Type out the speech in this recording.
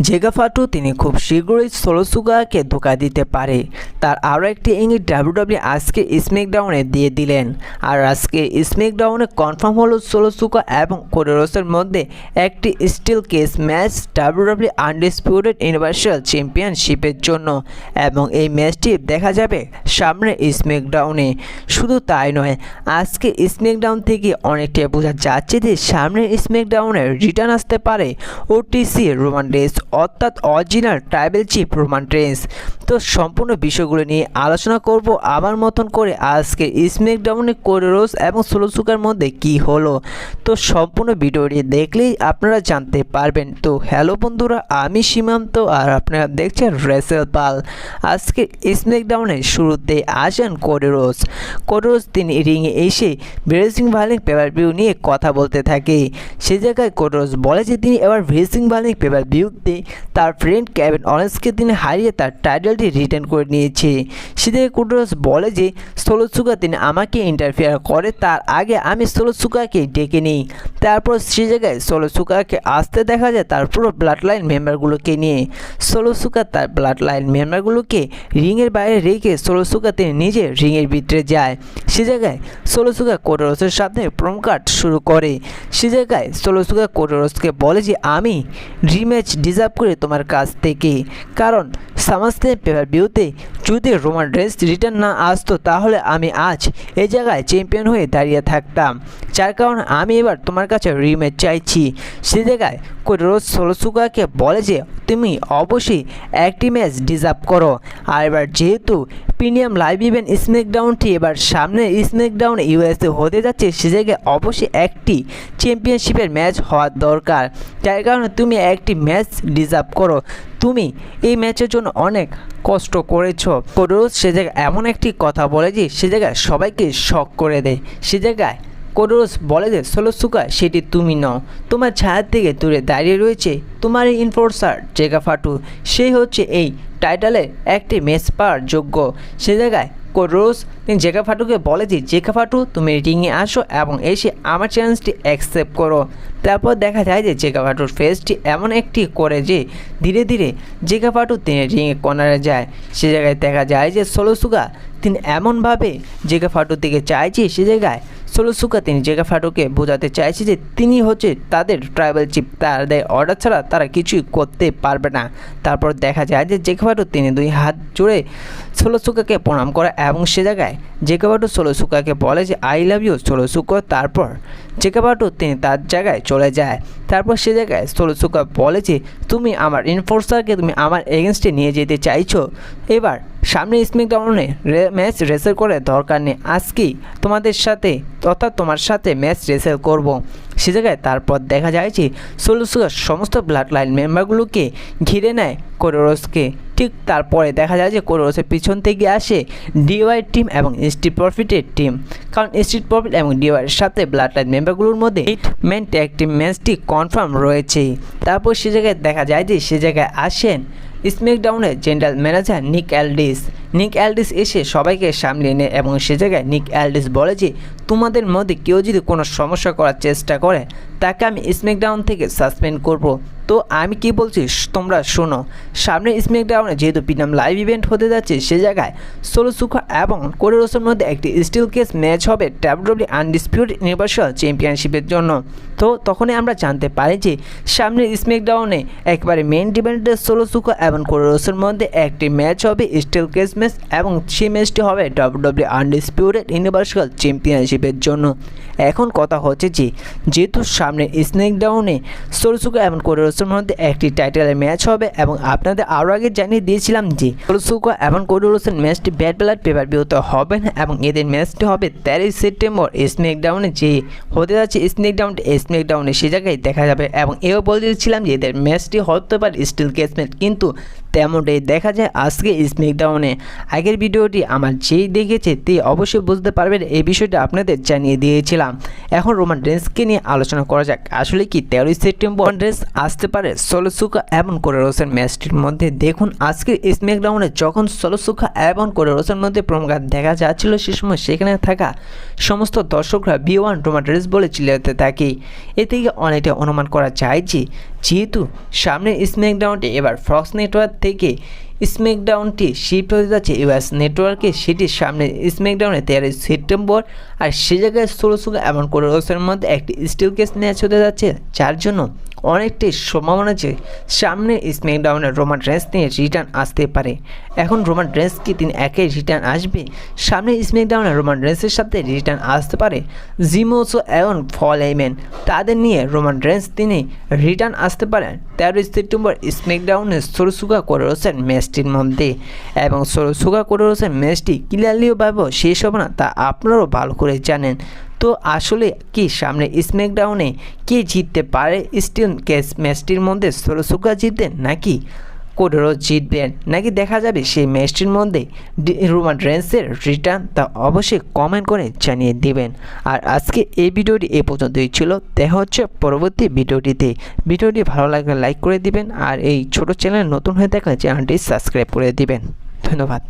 জেগা ফাটু তিনি খুব শীঘ্রই সোলোসুকাকে ধোঁকা দিতে পারে। তার আরও একটি ইঙ্গিত ডাব্লিউডাব্লিউ আজকে স্ম্যাকডাউনে দিয়ে দিলেন। আর আজকে স্ম্যাকডাউনে কনফার্ম হলো সোলোসুকা এবং কোডি রোডসের মধ্যে একটি steel cage match W W undisputed universal চ্যাম্পিয়নশিপের জন্য, এবং এই ম্যাচটি দেখা যাবে সামনে স্ম্যাকডাউনে। শুধু তাই নয়, আজকে স্ম্যাকডাউন থেকে অনেকটাই বোঝা যাচ্ছে যে সামনের স্ম্যাকডাউনে রিটার্ন আসতে পারে ওটিসি রোমান রেন্স, অর্থাৎ original tribal chief Roman Reigns. তো সম্পূর্ণ বিষয়গুলো নিয়ে আলোচনা করব আমার মতন করে আজকে স্ম্যাকডাউনে কোডি রোডস এবং সোলোসুকার মধ্যে কি হলো। তো সম্পূর্ণ ভিডিওটি দেখলেই আপনারা জানতে পারবেন। তো হ্যালো বন্ধুরা, আমি সীমান্ত আর আপনারা দেখছেন রেসেল পাল। আজকে স্ম্যাকডাউনে শুরুতে আসেন কোডি রোডস। কোডি রোডস তিনি রিংয়ে এসে রেসলিং ভাইলিং পেপার ভিউ নিয়ে কথা বলতে থাকে। সে জায়গায় কোডি রোডস বলে যে তিনি এবার রেসলিং ভাইলিং পেপার ভিউতে তার ফ্রেন্ড কেভিন অরেঞ্জকে তিনি হারিয়ে তার টাইটেলটি রিটার্ন করে নিয়েছে। সেদিকে কোডি রোডস বলে যে সোলোসুকা তিনি আমাকে ইন্টারফেয়ার করে, তার আগে আমি সোলোসুকাকে ডেকে নিই। তারপর সে জায়গায় সোলোসুকাকে আসতে দেখা যায় তার পুরো ব্লাড লাইন মেম্বারগুলোকে নিয়ে। সোলোসুকা তার ব্লাড লাইন মেম্বারগুলোকে রিংয়ের বাইরে রেখে সোলোসুকা তিনি নিজে রিংয়ের ভিতরে যায়। সে জায়গায় সোলোসুকা কোডি রোডসের সাথে প্রোমো কাট শুরু করে। সে জায়গায় সোলোসুকা কোডি রোডসকে বলে যে আমি রিম্যাচ ডিজার্ভ করি তোমার কাছ থেকে, কারণ সামাস্তে পেপার ভিউতে যদি রোমান রেন্স রিটার্ন না আসতো তাহলে আমি আজ এই জায়গায় চ্যাম্পিয়ন হয়ে দাঁড়িয়ে থাকতাম, যার কারণে আমি এবার তোমার কাছে রিম্যাচ চাইছি। সে জায়গায় কোডি রোডস সোলোসুকাকে বলে যে তুমি অবশ্যই একটি ম্যাচ ডিজার্ভ করো। আর এবার যেহেতু প্রিমিয়াম লাইভ ইভেন্ট স্ম্যাকডাউনটি এবার সামনে স্ম্যাকডাউনে ইউএসএ হতে যাচ্ছে, সে জায়গায় অবশ্যই একটি চ্যাম্পিয়নশিপের ম্যাচ হওয়ার দরকার, যার কারণে তুমি একটি ম্যাচ ডিজার্ভ করো। তুমি এই ম্যাচের জন্য অনেক কষ্ট করেছো। কোডি রোডস সে জায়গায় এমন একটি কথা বলে যে সে জায়গায় সবাইকে শক করে দেয়। সে জায়গায় কোডি রোডস বলে যে সোলোসুকা সেটি তুমি নও, তোমার ছায়া থেকে দূরে দাঁড়িয়ে রয়েছে তোমার এই ইনফোর্সার জেগা ফাটু, সেই হচ্ছে এই টাইটেলের একটি ম্যাচ পাওয়ার যোগ্য। সে জায়গায় কোডি রোডস জেগা ফাটুকে বলে যে জেগা ফাটু তুমি রিংয়ে আসো এবং এসে আমার চ্যালেঞ্জটি অ্যাকসেপ্ট করো। তারপর দেখা যায় যে জেগা ফাটুর ফেসটি এমন একটি করে যে ধীরে ধীরে জেগা ফাটু তিনি রিংয়ে কর্নারে যায়। সে জায়গায় দেখা যায় যে সোলোসুকা তিনি এমনভাবে জেগা ফাটুর দিকে চাইছে, সে জায়গায় সোলোসুকা তিনি জেগা ফাটুকে বোঝাতে চাইছে যে তিনি হচ্ছে তাদের ট্রাইবাল চিফ, তাদের অর্ডার ছাড়া তারা কিছুই করতে পারবে না। তারপর দেখা যায় যে জেগা ফাটু তিনি দুই হাত জুড়ে সোলোসুকাকে প্রণাম করে এবং সে জায়গায় জেগা ফাটু সোলোসুকাকে বলে যে আই লাভ ইউ সোলোসুকা। তারপর জেগা ফাটু তিনি তার জায়গায় চলে যায়। তারপর সে জায়গায় সোলোসুকা বলে যে তুমি আমার ইনফোর্সারকে তুমি আমার এগেনস্টে নিয়ে যেতে চাইছো, এবার সামনে স্ম্যাকডাউনে ম্যাচ রেসেল করে দরকার নেই, আজকেই তোমাদের সাথে অর্থাৎ তোমার সাথে ম্যাচ রেসেল করব। সে জায়গায় তারপর দেখা যায় যে সোলোসুকা সমস্ত ব্লাড লাইন মেম্বারগুলোকে ঘিরে নেয় কোডি রোডসকে। ঠিক তারপরে দেখা যায় যে কোডি রোডসের পিছন থেকে আসে ডিওয়াই টিম এবং স্ট্রিট প্রফিটের টিম, কারণ স্ট্রিট প্রফিট এবং ডিওয়াইয়ের সাথে ব্লাড লাইন মেম্বারগুলোর মধ্যে 8 ম্যান ট্যাগ টিম ম্যাচটি কনফার্ম রয়েছে। তারপর সে জায়গায় দেখা যায় যে সে জায়গায় আসেন স্ম্যাকডাউনের জেনারেল ম্যানেজার নিক অ্যালডিস। নিক অ্যালডিস এসে সবাইকে সামলে নেয় এবং সে জায়গায় নিক অ্যালডিস বলে যে তোমাদের মধ্যে কেউ যদি কোনো সমস্যা করার চেষ্টা করে তাকে আমি স্ম্যাকডাউন থেকে সাসপেন্ড করব। তো আমি কি বলছি তোমরা শোনো, সামনে স্ম্যাকডাউনে যেহেতু প্রিমিয়াম লাইভ ইভেন্ট হতে যাচ্ছে, সে জায়গায় সোলোসুকা এবং কোডি রোডসের মধ্যে একটি স্টিল কেস ম্যাচ হবে ডাব্লিউডাব্লিউ আনডিসপিউটেড ইউনিভার্সাল চ্যাম্পিয়নশিপের জন্য। তো তখনই আমরা জানতে পারি যে সামনে স্ম্যাকডাউনে একবারে মেইন ইভেন্টে সোলোসুকা এবং কোডি রোডসের মধ্যে একটি ম্যাচ হবে স্টিল কেস ম্যাচ, এবং সেই ম্যাচটি হবে ডাব্লিউডাব্লিউ আনডিসপিউটেড ইউনিভার্সাল চ্যাম্পিয়নশিপের জন্য। এখন কথা হচ্ছে যে যেহেতু সামনে স্ম্যাকডাউনে সোলোসুকা এবং কোডি রোডসের মধ্যে একটি টাইটেলের ম্যাচ হবে, এবং আপনাদের আরও আগে জানিয়ে দিয়েছিলাম যে সোলোসুকা এবং কোডি রোডসের ম্যাচটি ব্যাড ব্লাড পেপার ভিউতে হবে না, এবং এদের ম্যাচটি হবে 13 সেপ্টেম্বর স্ম্যাকডাউনে যে হতে যাচ্ছে স্ম্যাকডাউনে সে জায়গায় দেখা যাবে। এবং এও বলে দিয়েছিলাম যে এদের ম্যাচটি হতে পারে স্টিল কেস ম্যাচ, কিন্তু তেমনটাই দেখা যায় আজকে স্ম্যাকডাউনে। আগের ভিডিওটি আমার যেই দেখেছে তে অবশ্যই বুঝতে পারবেন এই বিষয়টা আপনাদের জানিয়ে দিয়েছিলাম। এখন রোমান রেন্সকে নিয়ে আলোচনা করা যাক, আসলে কি 13 সেপ্টেম্বর রোমান রেন্স আসতে পারে সোলোসুকা এবং কোডি রোডসের ম্যাচটির মধ্যে। দেখুন আজকের স্ম্যাকডাউনে যখন সোলোসুকা এবং কোডি রোডসের মধ্যে প্রমোঘাত দেখা যাচ্ছিল সে সময় সেখানে থাকা সমস্ত দর্শকরা B1 রোমান রেন্স বলে চিল্লাতে থাকে। এ থেকে অনেকটা অনুমান করা যায় যে যেহেতু সামনের স্ম্যাকডাউনটি এবার ফক্স নেটওয়ার্ক থেকে স্ম্যাকডাউনটি শিফট হতে যাচ্ছে US নেটওয়ার্কে, সেটি সামনে স্ম্যাকডাউনে 13 সেপ্টেম্বর। আর সে জায়গায় সোলোসুকা এবং কোডি রোডসের মধ্যে একটি স্টিল কেস ম্যাচ হতে যাচ্ছে, যার জন্য অনেকটাই সম্ভাবনা যে সামনে স্ম্যাকডাউনে রোমান রেন্স নিয়ে রিটার্ন আসতে পারে। এখন রোমান রেন্স কি তিনি একাই রিটার্ন আসবে? সামনে স্ম্যাকডাউনে রোমান রেন্সের সাথে রিটার্ন আসতে পারে জিমোসো এবং ফল হেইম্যান, তাদের নিয়ে রোমান রেন্স তিনি রিটার্ন আসতে পারেন 13 সেপ্টেম্বর স্ম্যাকডাউনে সোলোসুকা কোডি রোডসের ম্যাচটির মধ্যে। এবং সোলোসুকা কোডি রোডসের ম্যাচটি ক্লিয়ারলিভাবে শেষ হবে না তা আপনারাও ভালো করে জানেন। তো আসলে কি সামনে স্ম্যাকডাউনে কে জিততে পারে স্টিল কেস ম্যাচটির মধ্যে? সোলোসুকা জিতবেন নাকি কোডি রোডস জিতবেন, নাকি দেখা যাবে সেই ম্যাচটির মধ্যে রোমান রেন্সের রিটার্ন? তা অবশ্যই কমেন্ট করে জানিয়ে দিবেন। আর আজকে এই ভিডিওটি এ পর্যন্তই ছিল, দেখা হচ্ছে পরবর্তী ভিডিওটিতে। ভিডিওটি ভালো লাগলে লাইক করে দিবেন আর এই ছোট চ্যানেল নতুন হয়ে থাকলে চ্যানেলটি সাবস্ক্রাইব করে দিবেন। ধন্যবাদ।